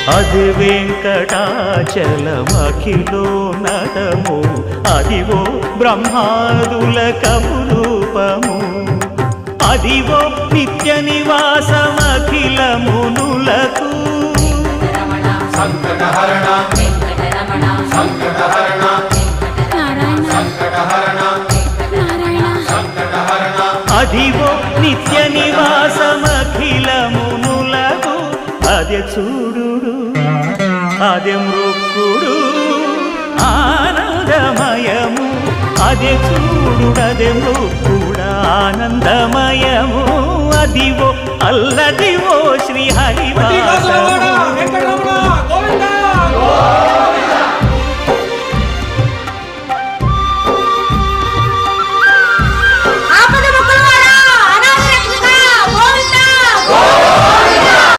అది వెంకటాచలమఖిలో నటము అదివో బ్రహ్మాదుల కపురూపము అదివో నిత్య నివాసమఖిల మునులకు సంకటహరణ సంకటహరణ సంకటహరణ సంకటహరణ అదివో నిత్య నివాసమఖిల మునులకు అదే చూడు అదే మృక్కుడు ఆనందమయము అదే చూడుడదే మృక్కుడు ఆనందమయము అదివో అల్లదివో శ్రీహరి